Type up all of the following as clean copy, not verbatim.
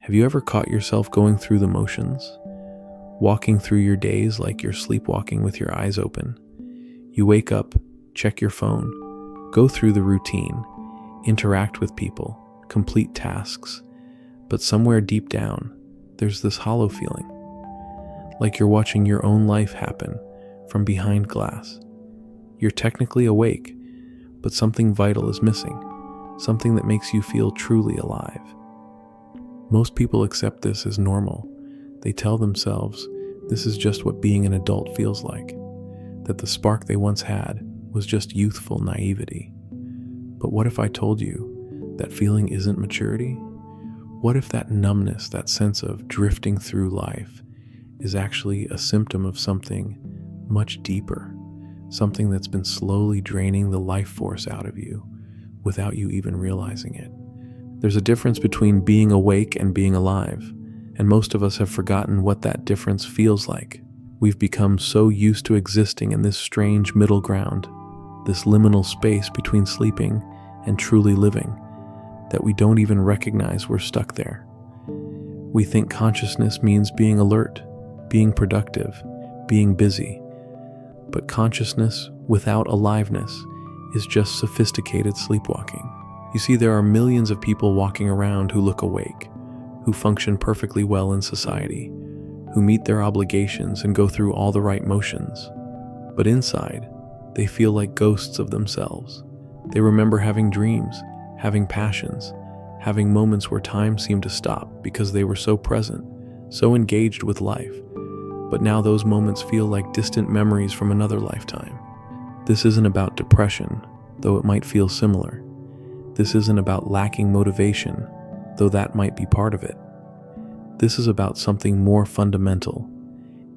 Have you ever caught yourself going through the motions, walking through your days like you're sleepwalking with your eyes open? You wake up, check your phone, go through the routine, interact with people, complete tasks, but somewhere deep down, there's this hollow feeling, like you're watching your own life happen from behind glass. You're technically awake, but something vital is missing, something that makes you feel truly alive. Most people accept this as normal. They tell themselves this is just what being an adult feels like, that the spark they once had was just youthful naivety. But what if I told you that feeling isn't maturity? What if that numbness, that sense of drifting through life, is actually a symptom of something much deeper, something that's been slowly draining the life force out of you without you even realizing it? There's a difference between being awake and being alive, and most of us have forgotten what that difference feels like. We've become so used to existing in this strange middle ground, this liminal space between sleeping and truly living, that we don't even recognize we're stuck there. We think consciousness means being alert, being productive, being busy. But consciousness without aliveness is just sophisticated sleepwalking. You see, there are millions of people walking around who look awake, who function perfectly well in society, who meet their obligations and go through all the right motions. But inside, they feel like ghosts of themselves. They remember having dreams, having passions, having moments where time seemed to stop because they were so present, so engaged with life. But now those moments feel like distant memories from another lifetime. This isn't about depression, though it might feel similar. This isn't about lacking motivation, though that might be part of it. This is about something more fundamental.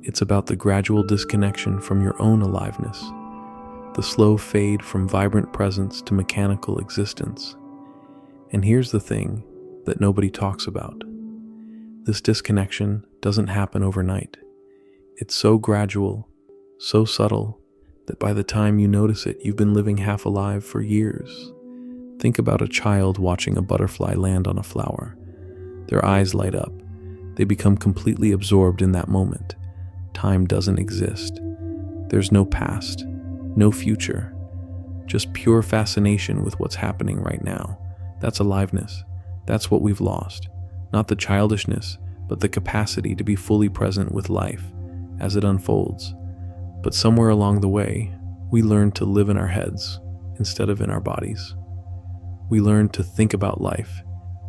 It's about the gradual disconnection from your own aliveness, the slow fade from vibrant presence to mechanical existence. And here's the thing that nobody talks about. This disconnection doesn't happen overnight. It's so gradual, so subtle, that by the time you notice it, you've been living half alive for years. Think about a child watching a butterfly land on a flower. Their eyes light up. They become completely absorbed in that moment. Time doesn't exist. There's no past, no future, just pure fascination with what's happening right now. That's aliveness. That's what we've lost. Not the childishness, but the capacity to be fully present with life as it unfolds. But somewhere along the way, we learned to live in our heads instead of in our bodies. We learned to think about life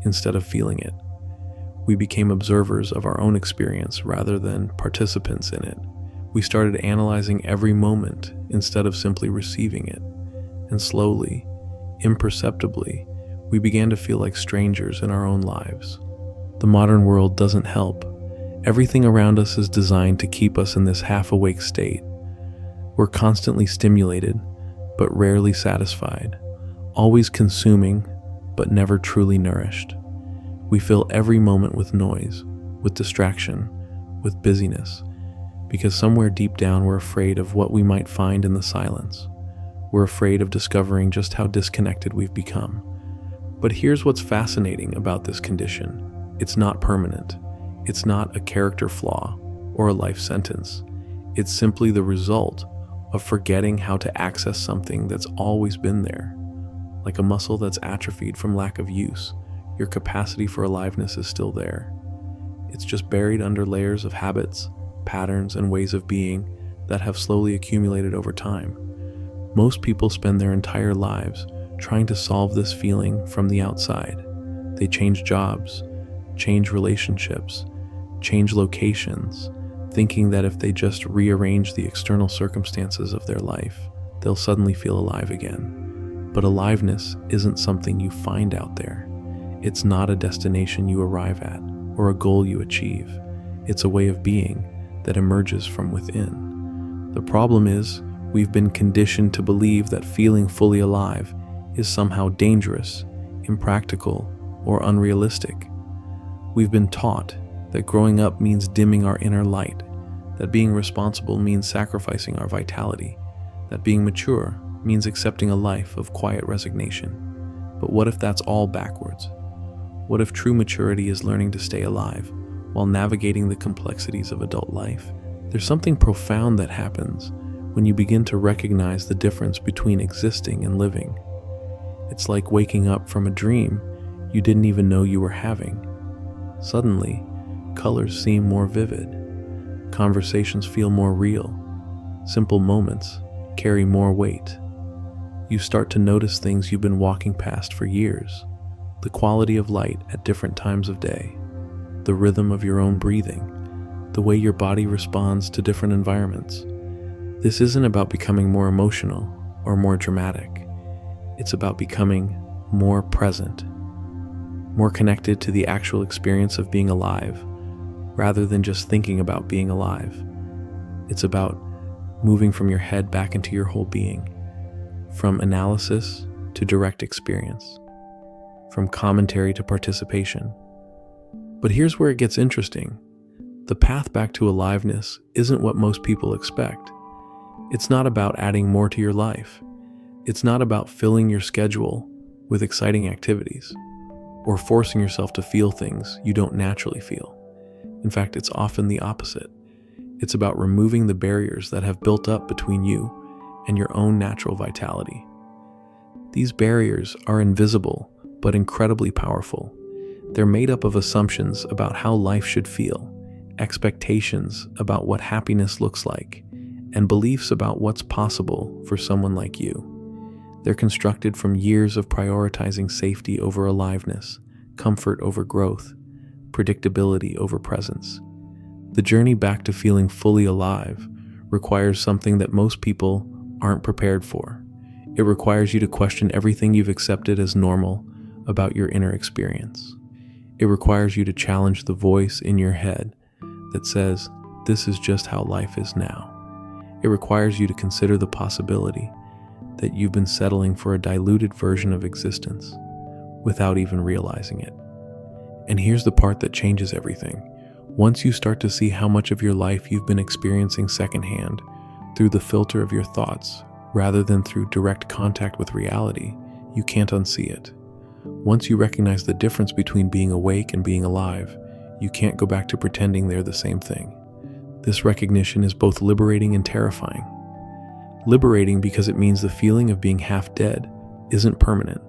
instead of feeling it. We became observers of our own experience rather than participants in it. We started analyzing every moment instead of simply receiving it. And slowly, imperceptibly, we began to feel like strangers in our own lives. The modern world doesn't help. Everything around us is designed to keep us in this half-awake state. We're constantly stimulated, but rarely satisfied. Always consuming, but never truly nourished. We fill every moment with noise, with distraction, with busyness, because somewhere deep down we're afraid of what we might find in the silence. We're afraid of discovering just how disconnected we've become. But here's what's fascinating about this condition. It's not permanent. It's not a character flaw or a life sentence. It's simply the result of forgetting how to access something that's always been there. Like a muscle that's atrophied from lack of use, your capacity for aliveness is still there. It's just buried under layers of habits, patterns, and ways of being that have slowly accumulated over time. Most people spend their entire lives trying to solve this feeling from the outside. They change jobs, change relationships, change locations, thinking that if they just rearrange the external circumstances of their life, they'll suddenly feel alive again. But aliveness isn't something you find out there. It's not a destination you arrive at or a goal you achieve. It's a way of being that emerges from within. The problem is, we've been conditioned to believe that feeling fully alive is somehow dangerous, impractical, or unrealistic. We've been taught that growing up means dimming our inner light, that being responsible means sacrificing our vitality, that being mature means accepting a life of quiet resignation. But what if that's all backwards? What if true maturity is learning to stay alive while navigating the complexities of adult life? There's something profound that happens when you begin to recognize the difference between existing and living. It's like waking up from a dream you didn't even know you were having. Suddenly, colors seem more vivid. Conversations feel more real. Simple moments carry more weight. You start to notice things you've been walking past for years. The quality of light at different times of day, the rhythm of your own breathing, the way your body responds to different environments. This isn't about becoming more emotional or more dramatic. It's about becoming more present, more connected to the actual experience of being alive, rather than just thinking about being alive. It's about moving from your head back into your whole being, from analysis to direct experience, from commentary to participation. But here's where it gets interesting. The path back to aliveness isn't what most people expect. It's not about adding more to your life. It's not about filling your schedule with exciting activities or forcing yourself to feel things you don't naturally feel. In fact, it's often the opposite. It's about removing the barriers that have built up between you and your own natural vitality. These barriers are invisible but incredibly powerful. They're made up of assumptions about how life should feel, expectations about what happiness looks like, and beliefs about what's possible for someone like you. They're constructed from years of prioritizing safety over aliveness, comfort over growth, predictability over presence. The journey back to feeling fully alive requires something that most people aren't prepared for. It requires you to question everything you've accepted as normal about your inner experience. It requires you to challenge the voice in your head that says, "This is just how life is now." It requires you to consider the possibility that you've been settling for a diluted version of existence without even realizing it. And here's the part that changes everything. Once you start to see how much of your life you've been experiencing secondhand through the filter of your thoughts rather than through direct contact with reality, you can't unsee it. Once you recognize the difference between being awake and being alive, you can't go back to pretending they're the same thing. This recognition is both liberating and terrifying. Liberating because it means the feeling of being half dead isn't permanent.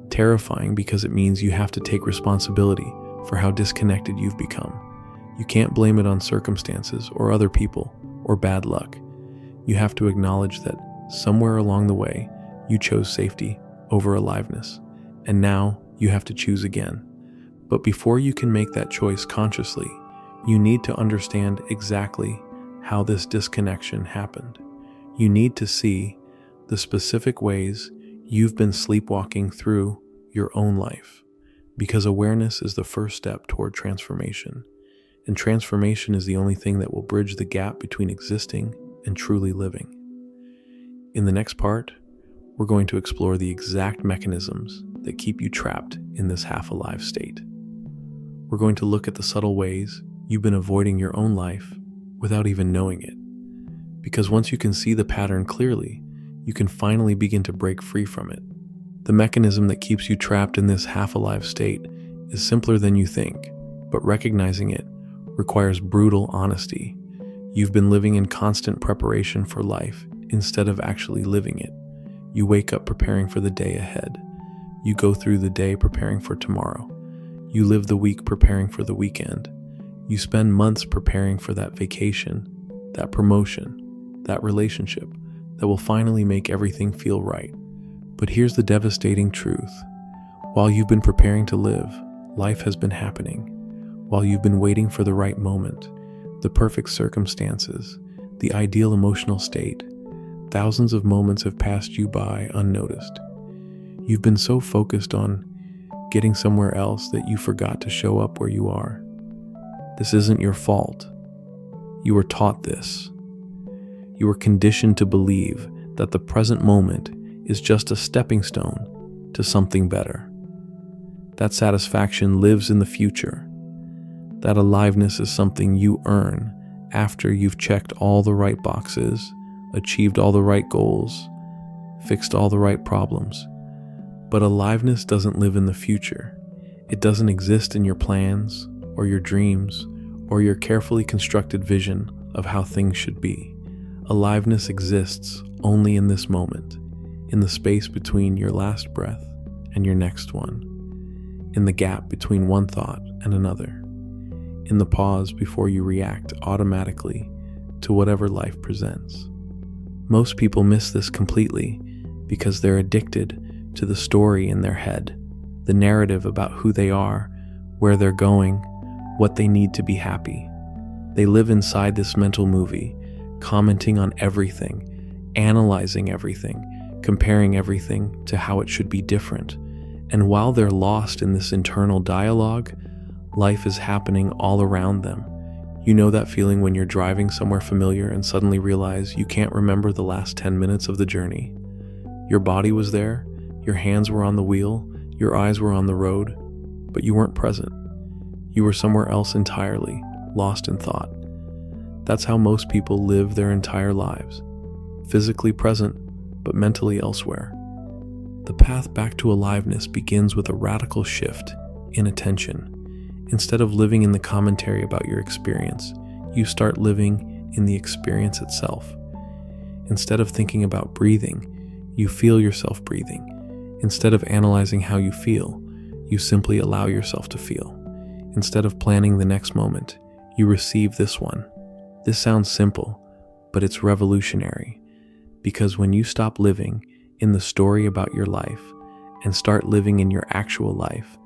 Terrifying because it means you have to take responsibility for how disconnected you've become. You can't blame it on circumstances or other people or bad luck. You have to acknowledge that somewhere along the way, you chose safety over aliveness, and now you have to choose again. But before you can make that choice consciously, you need to understand exactly how this disconnection happened. You need to see the specific ways you've been sleepwalking through your own life, because awareness is the first step toward transformation, and transformation is the only thing that will bridge the gap between existing and truly living. In the next part, we're going to explore the exact mechanisms that keep you trapped in this half-alive state. We're going to look at the subtle ways you've been avoiding your own life without even knowing it. Because once you can see the pattern clearly, you can finally begin to break free from it. The mechanism that keeps you trapped in this half-alive state is simpler than you think, but recognizing it requires brutal honesty. You've been living in constant preparation for life instead of actually living it. You wake up preparing for the day ahead. You go through the day preparing for tomorrow. You live the week preparing for the weekend. You spend months preparing for that vacation, that promotion, that relationship that will finally make everything feel right. But here's the devastating truth. While you've been preparing to live, life has been happening. While you've been waiting for the right moment, the perfect circumstances, the ideal emotional state, thousands of moments have passed you by unnoticed. You've been so focused on getting somewhere else that you forgot to show up where you are. This isn't your fault. You were taught this. You were conditioned to believe that the present moment is just a stepping stone to something better. That satisfaction lives in the future. That aliveness is something you earn after you've checked all the right boxes, achieved all the right goals, fixed all the right problems. But aliveness doesn't live in the future. It doesn't exist in your plans or your dreams or your carefully constructed vision of how things should be. Aliveness exists only in this moment, in the space between your last breath and your next one, in the gap between one thought and another, in the pause before you react automatically to whatever life presents. Most people miss this completely because they're addicted to the story in their head, the narrative about who they are, where they're going, what they need to be happy. They live inside this mental movie, commenting on everything, analyzing everything, comparing everything to how it should be different. And while they're lost in this internal dialogue, life is happening all around them. You know that feeling when you're driving somewhere familiar and suddenly realize you can't remember the last 10 minutes of the journey. Your body was there, your hands were on the wheel, your eyes were on the road, but you weren't present. You were somewhere else entirely, lost in thought. That's how most people live their entire lives, physically present, but mentally elsewhere. The path back to aliveness begins with a radical shift in attention. Instead of living in the commentary about your experience, you start living in the experience itself. Instead of thinking about breathing, you feel yourself breathing. Instead of analyzing how you feel, you simply allow yourself to feel. Instead of planning the next moment, you receive this one. This sounds simple, but it's revolutionary, because when you stop living in the story about your life and start living in your actual life,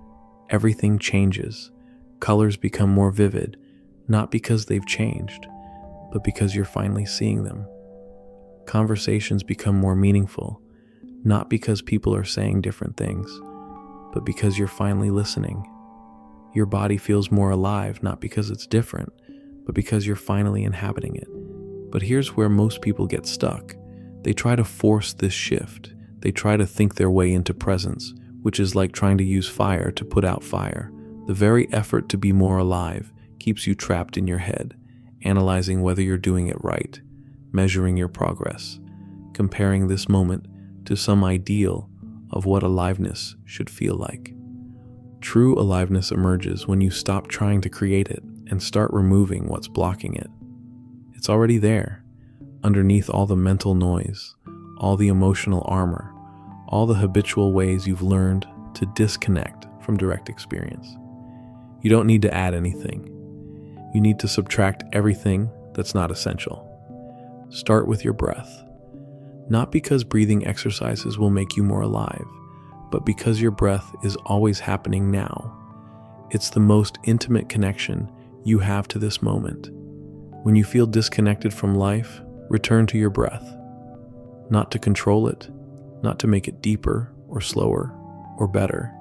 everything changes. Colors become more vivid, not because they've changed, but because you're finally seeing them. Conversations become more meaningful, not because people are saying different things, but because you're finally listening. Your body feels more alive, not because it's different, but because you're finally inhabiting it. But here's where most people get stuck. They try to force this shift. They try to think their way into presence, which is like trying to use fire to put out fire. The very effort to be more alive keeps you trapped in your head, analyzing whether you're doing it right, measuring your progress, comparing this moment to some ideal of what aliveness should feel like. True aliveness emerges when you stop trying to create it and start removing what's blocking it. It's already there, underneath all the mental noise, all the emotional armor, all the habitual ways you've learned to disconnect from direct experience. You don't need to add anything. You need to subtract everything that's not essential. Start with your breath. Not because breathing exercises will make you more alive, but because your breath is always happening now. It's the most intimate connection you have to this moment. When you feel disconnected from life, return to your breath. Not to control it, not to make it deeper or slower or better,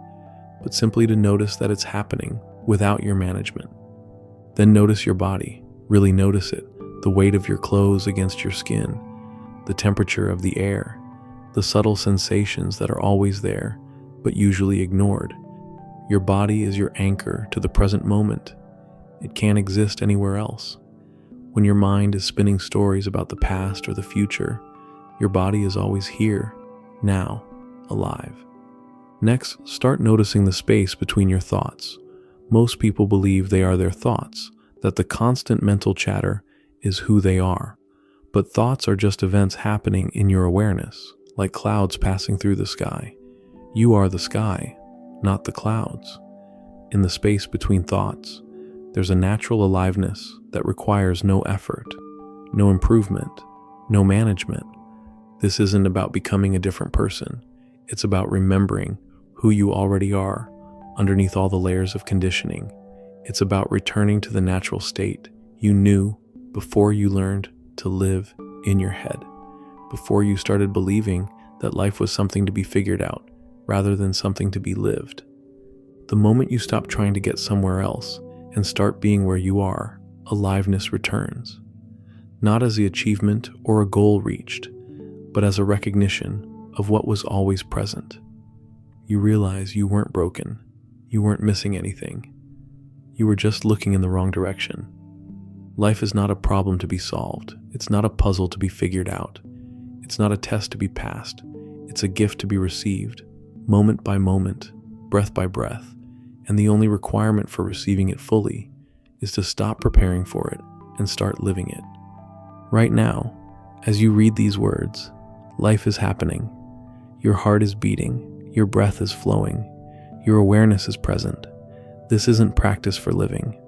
but simply to notice that it's happening without your management. Then notice your body. Really notice it. The weight of your clothes against your skin, the temperature of the air, the subtle sensations that are always there, but usually ignored. Your body is your anchor to the present moment. It can't exist anywhere else. When your mind is spinning stories about the past or the future, your body is always here, now, alive. Next, start noticing the space between your thoughts. Most people believe they are their thoughts, that the constant mental chatter is who they are. But thoughts are just events happening in your awareness, like clouds passing through the sky. You are the sky, not the clouds. In the space between thoughts, there's a natural aliveness that requires no effort, no improvement, no management. This isn't about becoming a different person. It's about remembering who you already are underneath all the layers of conditioning. It's about returning to the natural state you knew before you learned to live in your head, before you started believing that life was something to be figured out rather than something to be lived. The moment you stop trying to get somewhere else and start being where you are, aliveness returns. Not as the achievement or a goal reached, but as a recognition of what was always present. You realize you weren't broken. You weren't missing anything. You were just looking in the wrong direction. Life is not a problem to be solved. It's not a puzzle to be figured out. It's not a test to be passed. It's a gift to be received, moment by moment, breath by breath. and the only requirement for receiving it fully is to stop preparing for it and start living it. Right now, as you read these words, life is happening. Your heart is beating, your breath is flowing, your awareness is present. This isn't practice for living.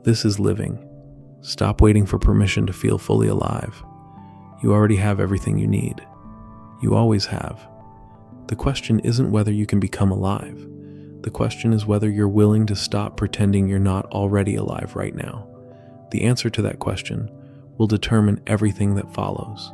This is living. Stop waiting for permission to feel fully alive. You already have everything you need. You always have. The question isn't whether you can become alive. The question is whether you're willing to stop pretending you're not already alive right now. The answer to that question will determine everything that follows.